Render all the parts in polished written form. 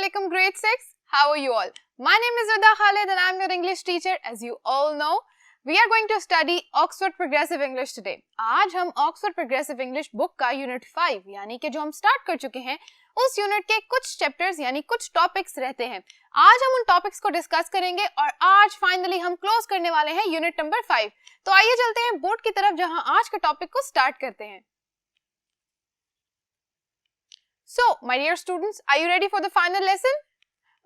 Assalamualaikum grade 6. How are you all? My name is Rida Khalid and I am your English teacher. As you all know, we are going to study Oxford Progressive English today. आज हम Oxford Progressive English book का Unit 5 यानी कि जो हम start कर चुके हैं उस यूनिट के कुछ चैप्टर्स यानी कुछ टॉपिक्स रहते हैं. आज हम उन टॉपिक्स को डिस्कस करेंगे और आज फाइनली हम क्लोज करने वाले हैं यूनिट नंबर 5. तो आइए चलते हैं बोर्ड की तरफ जहां आज के टॉपिक को स्टार्ट करते हैं. So, my dear students, are you ready for the final lesson?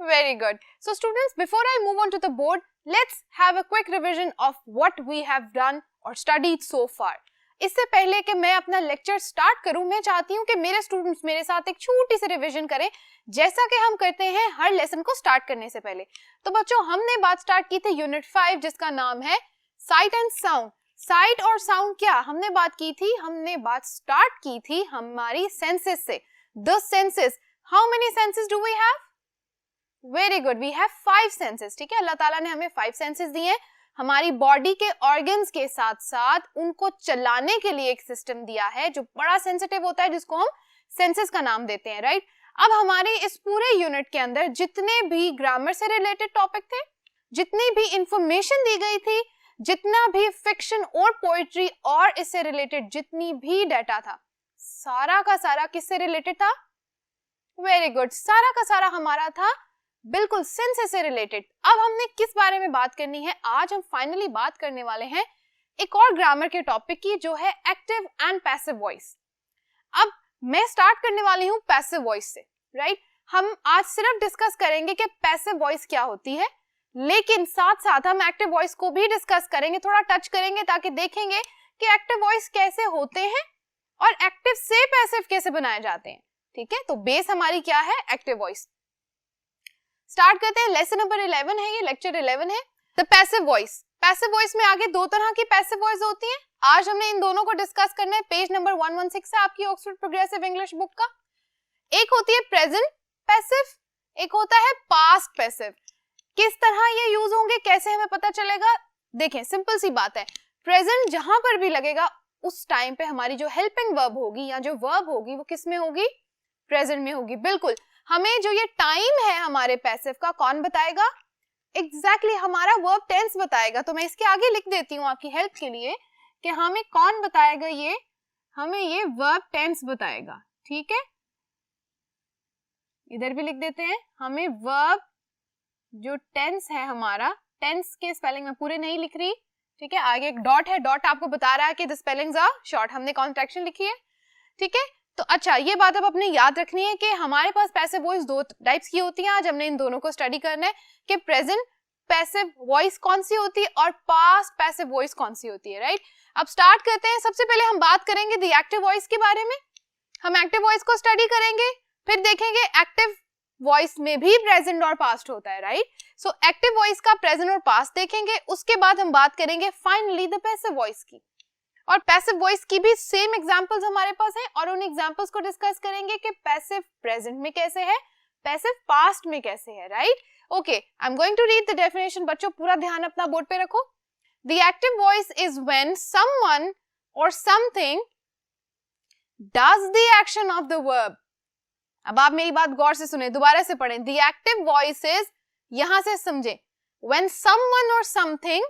Very good. So, students, before I move on to the board, let's have a quick revision of what we have done or studied so far. इससे पहले कि मैं अपना lecture start करूं, मैं चाहती हूं कि मेरे स्टूडेंट्स मेरे साथ एक छोटी सी रिवीजन करें, जैसा कि हम करते हैं हर लेसन को स्टार्ट करने से पहले. तो बच्चों, हमने बात स्टार्ट की थी यूनिट 5 जिसका नाम है साइट एंड साउंड. साइट और साउंड क्या हमने बात की थी? हमने बात स्टार्ट की थी हमारी सेंसेस से. The senses. How many senses do we have? Very good. We have 5 senses. ठीक है, अल्लाह ताला ने हमें 5 senses दिए हैं. हमारी बॉडी के ऑर्गन्स के साथ साथ उनको चलाने के लिए एक सिस्टम दिया है जो बड़ा सेंसिटिव होता है, जिसको हम सेंसेस का नाम देते हैं, राइट? अब हमारे इस पूरे यूनिट के अंदर जितने भी ग्रामर से रिलेटेड टॉपिक थे, जितनी भी इंफॉर्मेशन दी गई थी, जितना भी फिक्शन और पोएट्री और इससे रिलेटेड जितनी भी डाटा था, सारा का सारा किससे रिलेटेड था? वेरी गुड, सारा का सारा हमारा था बिल्कुल सेंसेस से रिलेटेड. अब हमने किस बारे में बात करनी है? आज हम फाइनली बात करने वाले हैं एक और ग्रामर के टॉपिक की, जो है एक्टिव एंड पैसिव वॉइस. अब मैं स्टार्ट करने वाली हूं पैसिव वॉइस से, राइट? हम आज सिर्फ डिस्कस करेंगे कि पैसिव वॉइस क्या होती है, लेकिन साथ साथ हम एक्टिव वॉइस को भी डिस्कस करेंगे, थोड़ा टच करेंगे ताकि देखेंगे कि एक्टिव वॉइस कैसे होते हैं और एक्टिव से पैसिव कैसे बनाए जाते हैं. ठीक है, तो बेस हमारी क्या है? Active voice. स्टार्ट करते हैं. लेसन नंबर 11 है, ये लेक्चर 11 है. The passive voice. Passive voice में आगे दो तरह की पैसिव वॉइस होती हैं. आज हमने इन दोनों को डिस्कस करना है. पेज नंबर 116 है आपकी ऑक्सफोर्ड प्रोग्रेसिव इंग्लिश बुक का. एक होती है प्रेजेंट पैसिव, एक होता है पास्ट पैसिव. किस तरह ये यूज होंगे, कैसे हमें पता चलेगा? देखें, सिंपल सी बात है. प्रेजेंट जहां पर भी लगेगा उस टाइम पे हमारी जो हेल्पिंग वर्ब होगी या जो वर्ब होगी वो किस में होगी? प्रेजेंट में होगी. बिल्कुल. हमें जो ये टाइम है हमारे पैसिव का कौन बताएगा? एग्जैक्टली हमारा वर्ब टेंस बताएगा. तो मैं इसके आगे लिख देती हूँ आपकी हेल्प के लिए कि हमें कौन बताएगा ये? हमें ये वर्ब टेंस बताएगा. ठीक है, इधर भी लिख देते हैं. हमें वर्ब जो टेंस है हमारा, टेंस के स्पेलिंग में पूरे नहीं लिख रही, ठीक है, आगे एक डॉट है, डॉट आपको बता रहा है कि द स्पेलिंग्स आर शॉर्ट, हमने कॉन्ट्रैक्शन लिखी है. ठीक है, तो अच्छा ये बात अब अपने याद रखनी है कि हमारे पास पैसिव वॉइस दो टाइप्स की होती हैं. आज हमने इन दोनों को स्टडी करना है कि प्रेजेंट पैसिव वॉइस कौन सी होती है और पास्ट पैसिव वॉइस कौन सी होती है, राइट? अब स्टार्ट करते हैं. सबसे पहले हम बात करेंगे द एक्टिव वॉइस के बारे में. हम एक्टिव वॉइस को स्टडी करेंगे, फिर देखेंगे एक्टिव वॉइस में भी प्रेजेंट और पास्ट होता है, राइट? सो एक्टिव वॉइस का प्रेजेंट और पास्ट देखेंगे. उसके बाद हम बात करेंगे फाइनली द पैसिव वॉइस की. और पैसिव वॉइस की भी सेम एग्जांपल्स हमारे पास हैं और उन एग्जांपल्स को डिस्कस करेंगे कि पैसिव प्रेजेंट में कैसे है, पैसिव पास्ट में कैसे है, right? Okay, I am going to read the definition. बच्चों पूरा ध्यान अपना बोर्ड पे रखो. The active voice is when someone or something does the action of the verb. अब आप मेरी बात गौर से सुने, दोबारा से पढ़ें. द एक्टिव वॉइस इज, यहां से समझे, व्हेन समवन और समथिंग.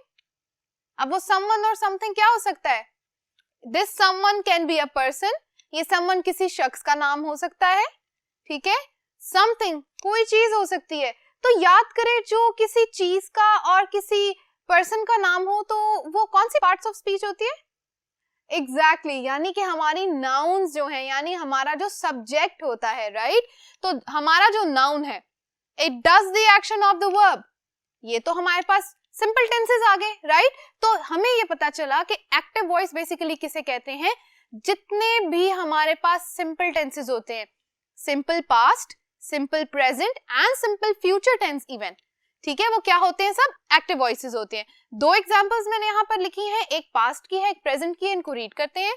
अब वो समवन और समथिंग क्या हो सकता है? This someone can be a person. ये समवन किसी शख्स का नाम हो सकता है, ठीक है. समथिंग कोई चीज हो सकती है. तो याद करें, जो किसी चीज का और किसी पर्सन का नाम हो तो वो कौन सी पार्ट्स ऑफ स्पीच होती है? एग्जैक्टली, यानी कि हमारी नाउन्स जो है, यानी हमारा जो सब्जेक्ट होता है, राइट? तो हमारा जो नाउन है, it does the action of the verb. ये तो हमारे पास सिंपल टेंसेस आ गए, राइट? तो हमें ये पता चला कि एक्टिव वॉइस बेसिकली किसे कहते हैं? जितने भी हमारे पास सिंपल टेंसेस होते हैं, simple past, simple present and simple future tense even, ठीक है, वो क्या होते हैं? सब एक्टिव वॉइसेस होते हैं. दो एग्जांपल्स मैंने यहाँ पर लिखी हैं, एक पास्ट की है, एक प्रेजेंट की है. इनको रीड करते हैं.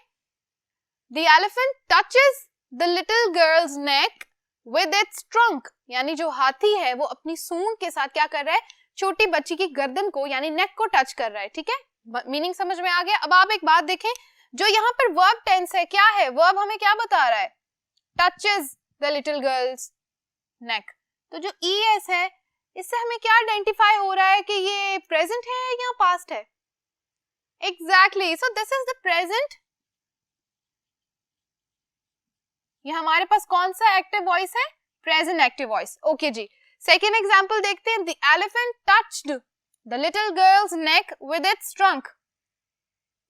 The elephant touches the little girls neck with its trunk. यानी जो हाथी है वो अपनी सूंड के साथ क्या कर रहा है? छोटी बच्ची की गर्दन को यानी नेक को टच कर रहा है. ठीक है, मीनिंग समझ में आ गया. अब आप एक बात देखें, जो यहाँ पर वर्ब टेंस है, क्या है? वर्ब हमें क्या बता रहा है? टचेस द लिटिल गर्ल्स नेक. तो जो ES है इससे हमें क्या आइडेंटिफाई हो रहा है कि ये प्रेजेंट है या पास्ट है? Exactly, so this is the present. ये हमारे पास कौन सा एक्टिव वॉइस है? Present active voice. ओके जी, सेकेंड एग्जाम्पल देखते हैं। The elephant touched the little girls neck with its trunk.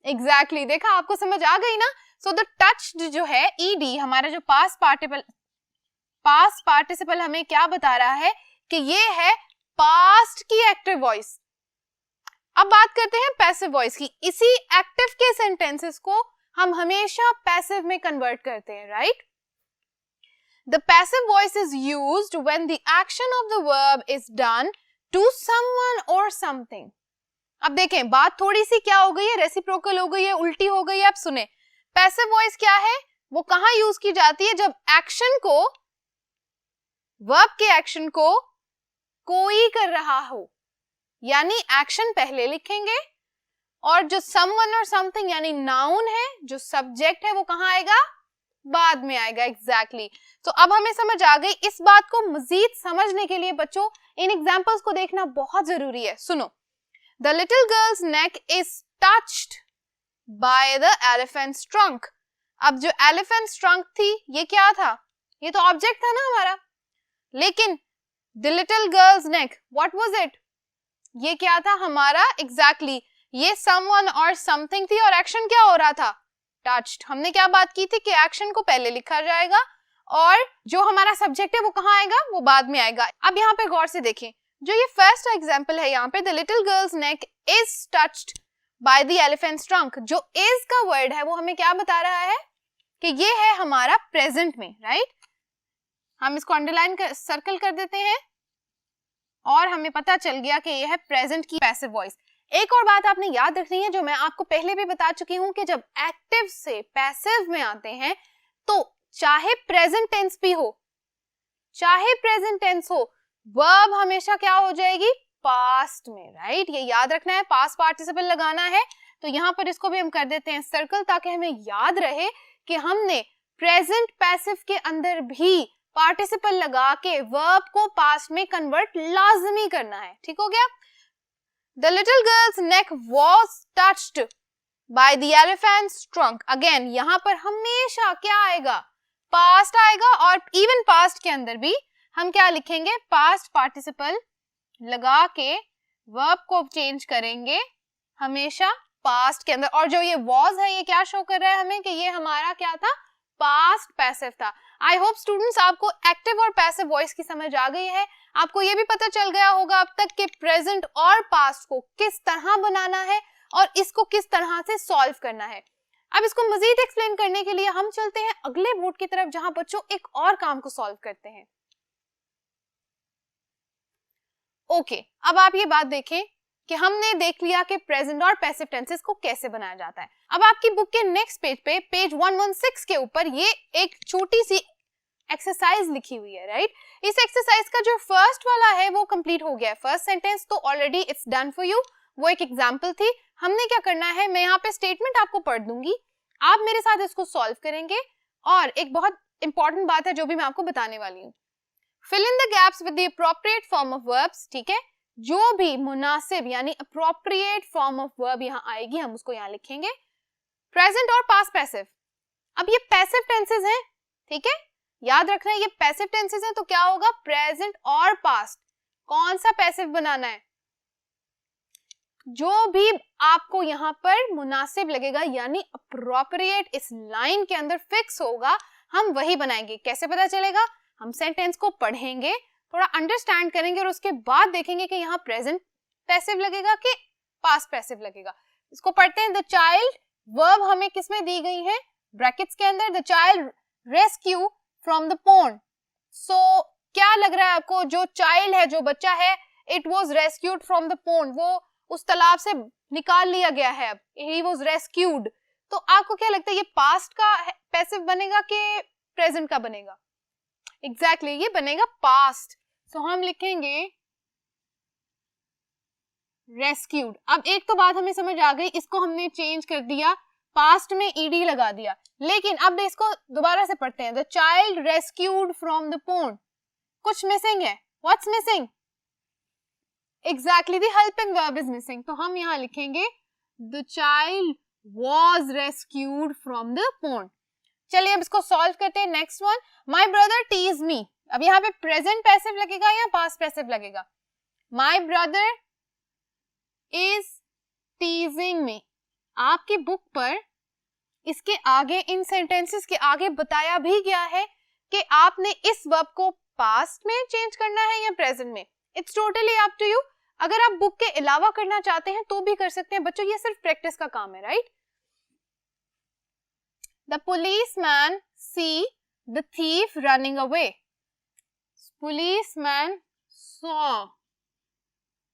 Exactly, देखा, आपको समझ आ गई ना। सो द टच्ड जो है ED, हमारा जो पास्ट पार्टिसिपल हमें क्या बता रहा है कि ये है पास्ट की एक्टिव वॉइस। अब बात करते हैं पैसिव वॉइस की। इसी एक्टिव के सेंटेंसेस को हम हमेशा पैसिव में कन्वर्ट करते हैं, right? The passive voice is used when the action of the verb is done to someone or something. अब देखें, बात थोड़ी सी क्या हो गई है, रेसिप्रोकल हो गई है, उल्टी हो गई है। अब सुने, पैसिव वॉइस क्या है, वो कहां यूज की जाती है? जब एक्शन को, वर्ब के एक्शन को कोई कर रहा हो, यानी एक्शन पहले लिखेंगे और जो someone और something यानी नाउन है, जो सब्जेक्ट है, वो कहां आएगा? बाद में आएगा। एग्जैक्टली। तो अब हमें समझ आ गई। इस बात को मजीद समझने के लिए बच्चों इन एग्जांपल्स को देखना बहुत जरूरी है। सुनो, the little girls neck is touched by the elephants trunk. अब जो एलिफेंट्स ट्रंक थी, ये क्या था? ये तो ऑब्जेक्ट था ना हमारा। लेकिन the little girls neck, what was it? ये क्या था हमारा? एग्जैक्टली, ये समवन और समथिंग थी और एक्शन क्या हो रहा था? टच्ड। हमने क्या बात की थी कि एक्शन को पहले लिखा जाएगा और जो हमारा सब्जेक्ट है वो कहाँ आएगा? वो बाद में आएगा। अब यहाँ पे गौर से देखें, जो ये फर्स्ट एग्जांपल है यहाँ पे, the little girls neck is touched by the elephants trunk, जो इज का वर्ड है वो हमें क्या बता रहा है कि ये है हमारा प्रेजेंट में, राइट? हम इसको अंडरलाइन सर्कल कर देते हैं और हमें पता चल गया कि ये है प्रेजेंट की पैसिव वॉइस। एक और बात आपने याद रखनी है, जो मैं आपको पहले भी बता चुकी हूं, कि जब एक्टिव से पैसिव में आते हैं तो चाहे प्रेजेंट टेंस भी हो, चाहे प्रेजेंट टेंस हो, वर्ब हमेशा क्या हो जाएगी? पास्ट में, राइट? ये याद रखना है, पास्ट पार्टिसिपल लगाना है। तो यहाँ पर इसको भी हम कर देते हैं सर्कल, ताकि हमें याद रहे कि हमने प्रेजेंट पैसिव के अंदर भी पार्टिसिपल लगा के वर्ब को पास्ट में कन्वर्ट लाजमी करना है। ठीक हो गया? The little girl's neck was touched by the elephant's trunk. Again, यहाँ पर हमेशा क्या आएगा? पास्ट आएगा, और इवन पास्ट के अंदर भी हम क्या लिखेंगे? पास्ट पार्टिसिपल लगा के वर्ब को चेंज करेंगे हमेशा पास्ट के अंदर। और जो ये was है, ये क्या शो कर रहा है हमें कि ये हमारा क्या था? पास्ट पैसिव था। आई होप स्टूडेंट्स आपको एक्टिव और पैसिव वॉइस की समझ आ गई है। आपको ये भी पता चल गया होगा अब तक कि प्रेजेंट और पास्ट को किस तरह बनाना है और इसको किस तरह से सॉल्व करना है। अब इसको मजीद एक्सप्लेन करने के लिए हम चलते हैं अगले बोर्ड की तरफ, जहां बच्चों एक और काम को सॉल्व करते हैं। ओके, अब आप ये बात देखें कि हमने देख लिया कि प्रेजेंट और पैसिव टेंसेस को कैसे बनाया जाता है। अब आपकी बुक के नेक्स्ट पेज पे, पेज 116 के ऊपर, ये एक छोटी सी एक्सरसाइज लिखी हुई है, राइट? इस एक्सरसाइज का जो फर्स्ट वाला है वो कंप्लीट हो गया है। फर्स्ट सेंटेंस तो already it's done for you, वो एक एग्जांपल थी। हमने क्या करना है, मैं यहाँ पे स्टेटमेंट आपको पढ़ दूंगी, आप मेरे साथ इसको सॉल्व करेंगे। और एक बहुत इंपॉर्टेंट बात है जो भी मैं आपको बताने वाली हूँ, fill in the gaps with the appropriate form of verbs. ठीक है, जो भी मुनासिब यानी अप्रोप्रिएट फॉर्म ऑफ वर्ब यहाँ आएगी, हम उसको यहाँ लिखेंगे। प्रेजेंट और पास्ट पैसिव। अब ये पैसिव टेंसेस हैं, ठीक है, याद रखना है ये पैसिव टेंसेस हैं, तो क्या होगा? प्रेजेंट और पास्ट। कौन सा पैसिव बनाना है? जो भी आपको यहाँ पर मुनासिब लगेगा, यानी अप्रोप्रिएट इस लाइन के अंदर फिक्स होगा, हम वही बनाएंगे। कैसे पता चलेगा? हम सेंटेंस को पढ़ेंगे, थोड़ा अंडरस्टैंड करेंगे और उसके बाद देखेंगे कि यहाँ प्रेजेंट पैसिव लगेगा कि पास्ट पैसिव लगेगा। इसको पढ़ते हैं। द चाइल्ड, वर्ब हमें किसमें दी गई है? ब्रैकेट्स के अंदर। The child rescue from the pond. So क्या लग रहा है आपको? जो चाइल्ड है, जो बच्चा है, it was rescued from the pond, वो उस तालाब से निकाल लिया गया है, अब ही वॉज रेस्क्यूड। तो आपको क्या लगता है, ये पास्ट का पैसिव बनेगा कि प्रेजेंट का बनेगा? एग्जैक्टली, ये बनेगा पास्ट। सो हम लिखेंगे रेस्क्यूड। अब एक तो बात हमें समझ आ गई, इसको हमने चेंज कर दिया, पास्ट में ईडी लगा दिया। लेकिन अब इसको दोबारा से पढ़ते हैं। The child rescued from the pond, कुछ मिसिंग है, What's missing? Exactly, the helping verb is missing. तो हम यहाँ लिखेंगे the child was rescued from the pond. चलिए अब इसको सॉल्व करते हैं. Next one, my brother tease me. अब यहाँ पे प्रेजेंट पैसिव लगेगा या पास्ट पैसिव लगेगा? माई ब्रदर इज टीजिंग मी. आपकी बुक पर इसके आगे, इन सेंटेंसेस के आगे बताया भी गया है कि आपने इस वर्ब को पास्ट में चेंज करना है या प्रेजेंट में. It's totally up to you. अगर आप बुक के अलावा करना चाहते हैं तो भी कर सकते हैं बच्चों, ये सिर्फ प्रैक्टिस का काम है, right? The policeman see the thief running away. Policeman saw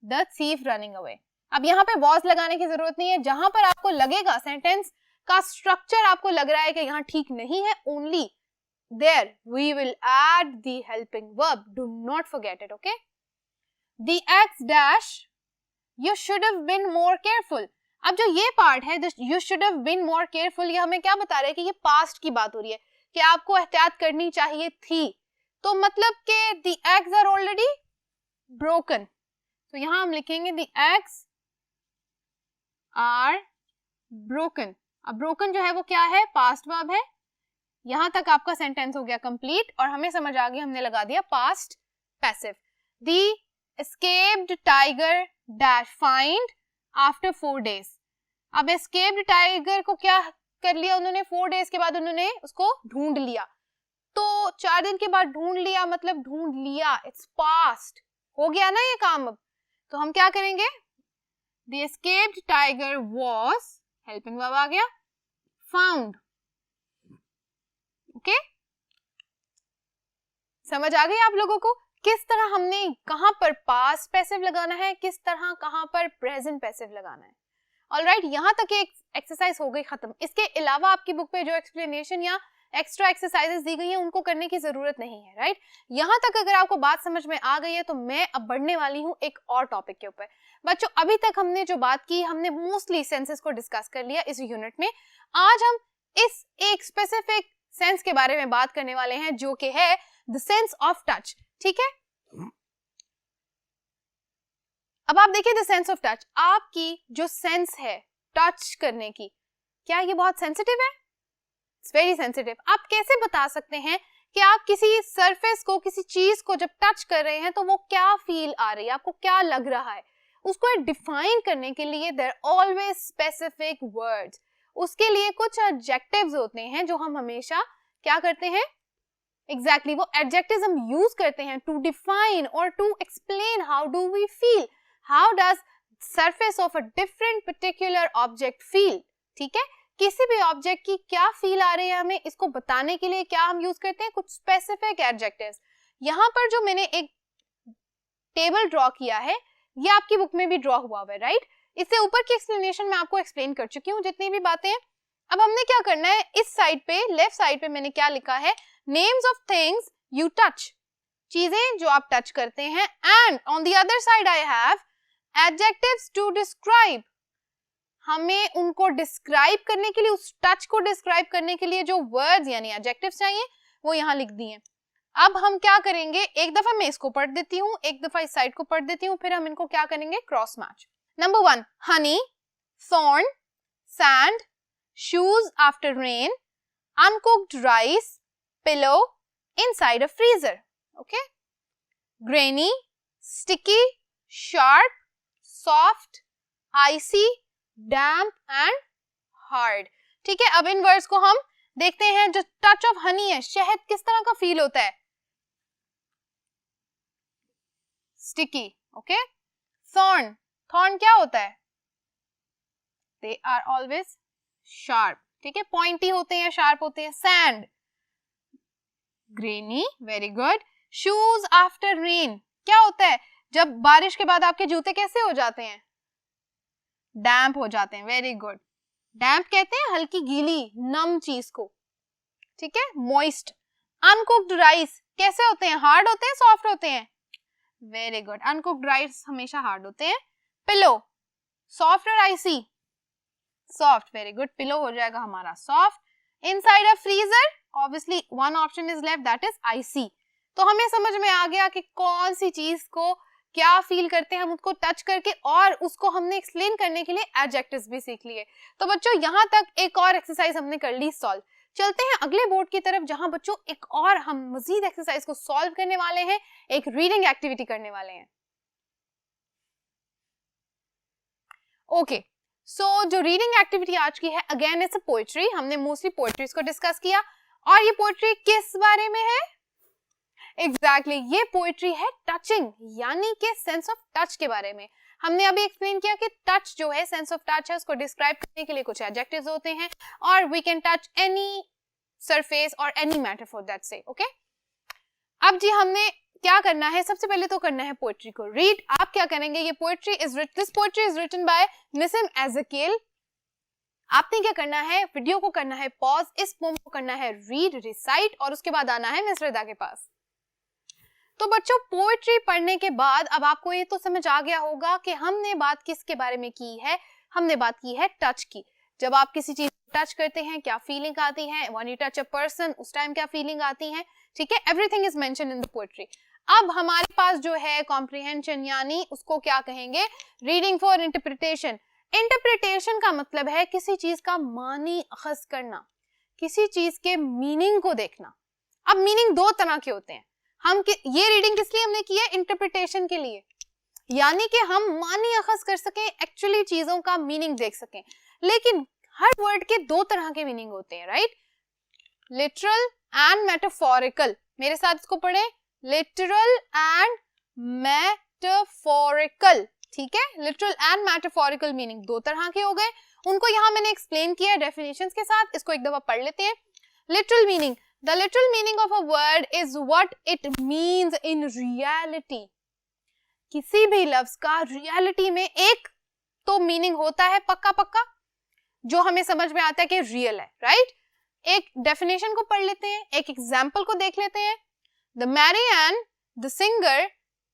the thief running away. अब यहाँ पे was लगाने की जरूरत नहीं है. जहां पर आपको लगेगा सेंटेंस का स्ट्रक्चर आपको लग रहा है कि यहाँ ठीक नहीं है, only there we will add the helping verb. Do not forget it, okay? The X dash, you should have been more careful. अब जो ये पार्ट है, you should have been more careful, ये हमें क्या बता रहा है कि ये पास्ट की बात हो रही है कि आपको एहतियात करनी चाहिए थी. तो मतलब कि the eggs are already broken. तो यहाँ हम लिखेंगे the eggs are broken. अब broken जो है वो क्या है? पास्ट वर्ब है. यहाँ तक आपका सेंटेंस हो गया कंप्लीट और हमें समझ आ गई, हमने लगा दिया past passive. The escaped tiger dash find after 4 days. अब escaped tiger को क्या कर लिया उन्होंने? 4 days के बाद उन्होंने उसको ढूंढ लिया. तो 4 दिन के बाद ढूंढ लिया मतलब ढूंढ लिया, इट्स पास्ट. हो गया ना ये काम. अब तो हम क्या करेंगे? The escaped tiger was, helping verb आ गया, found. ओके, समझ आ गई आप लोगों को किस तरह हमने कहां पर पास्ट पैसिव लगाना है, किस तरह कहां पर प्रेजेंट पैसिव लगाना है. ऑलराइट, यहां तक एक एक्सरसाइज हो गई खत्म. इसके अलावा आपकी बुक पे जो एक्सप्लेनेशन या एक्स्ट्रा एक्सरसाइजेस दी गई हैं उनको करने की जरूरत नहीं है, राइट? यहां तक अगर आपको बात समझ में आ गई है तो मैं अब बढ़ने वाली हूं एक और टॉपिक के ऊपर. बच्चों, अभी तक हमने जो बात की, हमने मोस्टली सेंसेस को डिस्कस कर लिया इस यूनिट में. आज हम इस एक स्पेसिफिक सेंस के बारे में बात करने वाले हैं जो कि है द सेंस ऑफ टच. ठीक है, अब आप देखिए द सेंस ऑफ टच. आपकी जो सेंस है टच करने की, क्या ये बहुत सेंसिटिव है? It's very sensitive. आप कैसे बता सकते हैं कि आप किसी सरफेस को, किसी चीज को जब टच कर रहे हैं तो वो क्या फील आ रही है, आपको क्या लग रहा है? उसको डिफाइन करने के लिए देयर ऑलवेज स्पेसिफिक वर्ड्स. उसके लिए कुछ एडजेक्टिव्स होते हैं जो हम हमेशा क्या करते हैं? एग्जैक्टली वो एडजेक्टिव्स हम यूज करते हैं टू डिफाइन और to explain how do we feel, how does surface of a different particular object feel. ठीक है, किसी भी ऑब्जेक्ट की क्या फील आ रही है हमें, इसको बताने के लिए क्या हम यूज करते हैं? कुछ स्पेसिफिक एडजेक्टिव्स. यहाँ पर जो मैंने एक टेबल ड्रॉ किया है ये आपकी बुक में भी ड्रॉ हुआ हुआ है, राइट? इससे ऊपर की एक्सप्लेनेशन मैं आपको एक्सप्लेन कर चुकी हूँ जितनी भी बातें हैं. अब हमने क्या करना है, इस साइड पे, लेफ्ट साइड पे मैंने क्या लिखा है? Names of things you touch, चीजें जो आप टच करते हैं. And on the other side I have adjectives to describe. हमें उनको डिस्क्राइब करने के लिए, उस टच को डिस्क्राइब करने के लिए जो वर्ड्स यानी एडजेक्टिव्स चाहिए वो यहाँ लिख दिए. अब हम क्या करेंगे, एक दफा मैं इसको पढ़ देती हूँ, एक दफा इस साइड को पढ़ देती हूँ, फिर हम इनको क्या करेंगे? Cross match. Number 1, Honey, thorn, sand, shoes after rain, uncooked rice, pillow, inside a freezer. Okay? Grainy, sticky, sharp, soft, icy, damp and hard. ठीक है, अब इन वर्ड्स को हम देखते हैं. जो टच ऑफ हनी है, शहद किस तरह का फील होता है? स्टिकी. ओके, थॉर्न, थॉर्न क्या होता है? They are always sharp. ठीक है, पॉइंटी होते हैं, शार्प होते हैं. Sand, granny, very good. Shoes after rain, क्या होता है? जब बारिश के बाद आपके जूते कैसे हो जाते हैं? डैम्प हो जाते हैं. Very good. डैम्प कहते हैं हल्की गीली नम चीज को. ठीक है, मॉइस्ट. अनकुक्ड राइस कैसे होते हैं? हार्ड होते हैं, सॉफ्ट होते हैं? Very good. अनकुक्ड राइस हमेशा हार्ड होते हैं. पिलो, सॉफ्ट और आइसी? सॉफ्ट. Very good. पिलो हो जाएगा हमारा soft. Inside a freezer, obviously one option is left, that is IC. तो हमें समझ में आ गया कि कौन सी चीज को क्या फील करते हैं हम उसको टच करके, और उसको हमने एक्सप्लेन करने के लिए एडजेक्टिव्स भी सीख लिए। तो बच्चों यहाँ तक एक और एक्सरसाइज हमने कर ली सॉल्व। चलते हैं अगले बोर्ड की तरफ, जहां बच्चों एक और हम मजीद एक्सरसाइज को सॉल्व करने वाले हैं, एक रीडिंग एक्टिविटी करने वाले हैं। ओके, सो जो रीडिंग एक्टिविटी आज की है अगेन इट्स अ पोएट्री। हमने मोस्टली पोएट्रीज को डिस्कस किया, और ये पोएट्री किस बारे में है? एग्जैक्टली ये पोएट्री है टचिंग, यानी कि सेंस ऑफ टच के बारे में। हमने अभी एक्सप्लेन किया कि टच जो है, सेंस ऑफ टच है, उसको डिस्क्राइब करने के लिए कुछ एडजेक्टिव्स होते हैं, और we can touch any surface और एनी मैटर फॉर दैट से। ओके, अब जी हमने क्या करना है, सबसे पहले तो करना है पोएट्री को रीड। आप क्या करेंगे, ये poetry is written by Nissim Ezekiel. आपने क्या करना है, वीडियो को करना है पॉज, इस पोम को करना है रीड, रिसाइट, और उसके बाद आना है मिस रिदा के पास। तो बच्चों पोएट्री पढ़ने के बाद अब आपको ये तो समझ आ गया होगा कि हमने बात किसके बारे में की है। हमने बात की है टच की। जब आप किसी चीज को टच करते हैं क्या फीलिंग आती है, when you touch a person उस टाइम क्या फीलिंग आती है, ठीक है, everything is mentioned in the poetry. अब हमारे पास जो है कॉम्प्रिहेंशन, यानी उसको क्या कहेंगे, रीडिंग फॉर इंटरप्रिटेशन। इंटरप्रिटेशन का मतलब है किसी चीज का मानी अखज करना, किसी चीज के मीनिंग को देखना। अब मीनिंग दो तरह के होते हैं, ये रीडिंग किस लिए हमने की है, इंटरप्रिटेशन के लिए, यानी कि हम मानी अखज कर सकें, एक्चुअली चीजों का मीनिंग देख सकें। लेकिन हर वर्ड के दो तरह के मीनिंग होते हैं, राइट, लिटरल एंड मेटाफोरिकल। मेरे साथ इसको पढ़े, लिटरल एंड मेटाफोरिकल, ठीक है, लिटरल एंड मेटाफोरिकल मीनिंग दो तरह के हो गए। उनको यहाँ मैंने एक्सप्लेन किया डेफिनेशंस के साथ, इसको एक दफा पढ़ लेते हैं। Literal meaning, the literal meaning of a word is what it means in reality। किसी भी लफ्ज का रियलिटी में एक तो मीनिंग होता है पक्का पक्का, जो हमें समझ में आता है कि रियल है, राइट। एक डेफिनेशन को पढ़ लेते हैं, एक एग्जाम्पल को देख लेते हैं। The Marianne, the singer,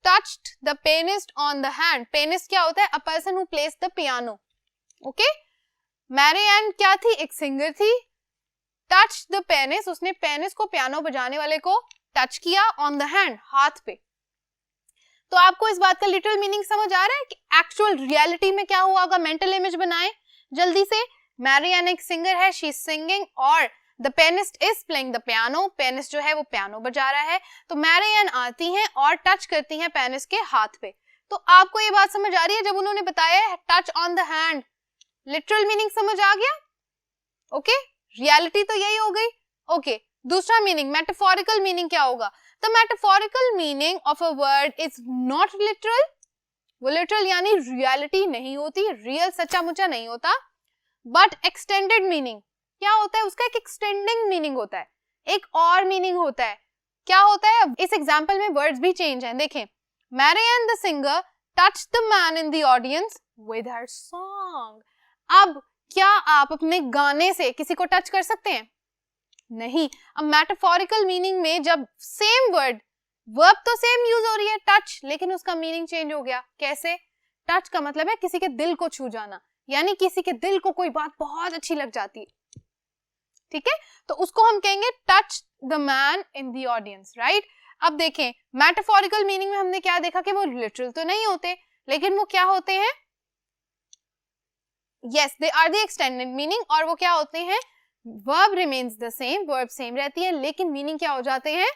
touched the pianist on the hand। pianist क्या होता है, a person who plays the piano। okay? Marianne क्या थी, एक सिंगर थी। टच द पेनिस, उसने पेनिस को, पियानो बजाने वाले को टच किया, ऑन द हैंड, हाथ पे। तो आपको इस बात का लिटरल मीनिंग समझ आ रहा है कि एक्चुअल रियलिटी में क्या हुआ होगा। मेंटल इमेज बनाएं जल्दी से। मैरियन एक सिंगर है, शी इज सिंगिंग, और the pianist is playing the piano, pianist जो है वो पियानो बजा रहा है। तो मैरियन आती हैं और टच करती हैं पेनिस के हाथ पे। तो आपको ये बात समझ आ रही है, जब उन्होंने बताया है touch on the hand, literal meaning समझ आ गया। ओके, रियलिटी तो यही हो गई। ओके, दूसरा मीनिंग, मेटाफोरिकल मीनिंग क्या होगा। The metaphorical meaning of a word is not literal. वो लिटरल यानी रियलिटी नहीं होती, रियल सच्चा मुच्चा नहीं होता, बट एक्सटेंडेड मीनिंग क्या होता है, उसका एक एक्सटेंडिंग मीनिंग होता है, एक और मीनिंग होता है। क्या होता है, इस एग्जाम्पल में वर्ड्स भी चेंज हैं। देखें, Marian the singer touch the man in the audience with her song. अब क्या आप अपने गाने से किसी को टच कर सकते हैं? नहीं। अब मेटाफोरिकल मीनिंग में जब सेम वर्ड, वर्ब तो सेम यूज हो रही है टच, लेकिन उसका मीनिंग चेंज हो गया। कैसे? टच का मतलब है किसी के दिल को छू जाना, यानी किसी के दिल को कोई बात बहुत अच्छी लग जाती है, ठीक है, तो उसको हम कहेंगे touch the man in the audience, right. अब देखें, मेटाफोरिकल मीनिंग में हमने क्या देखा कि वो लिटरल तो नहीं होते, लेकिन वो क्या होते हैं, yes they are the extended meaning, और वो क्या होते हैं, verb remains the same, verb same रहती है, लेकिन meaning क्या हो जाते हैं,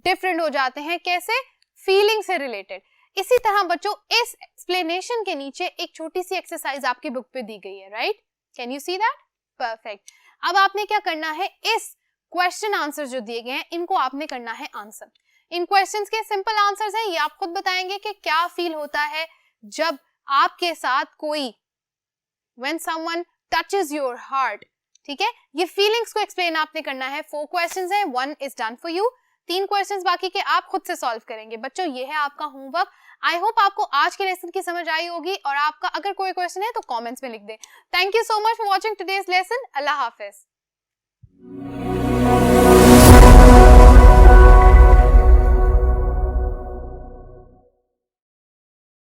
different हो जाते हैं। कैसे? feeling से related। इसी तरह बच्चों इस explanation के नीचे एक छोटी सी exercise आपकी बुक पे दी गई है, right? can you see that? perfect। अब आपने क्या करना है, इस question answers जो दिए गए हैं इनको आपने करना है आंसर। इन questions के simple answers हैं, ये आप खुद बताएंगे कि क्या feel होता है जब आपके साथ कोई when someone touches your heart, ठीक है, ये फीलिंग्स को एक्सप्लेन आपने करना है। 4 क्वेश्चंस है, 1 is done for you। 3 questions बाकी के आप खुद से सॉल्व करेंगे। बच्चों ये है आपका होमवर्क। आई होप आपको आज के लेसन की समझ आई होगी, और आपका अगर कोई क्वेश्चन है तो कमेंट्स में लिख दें। Thank you so much for watching today's lesson. Allah Hafiz.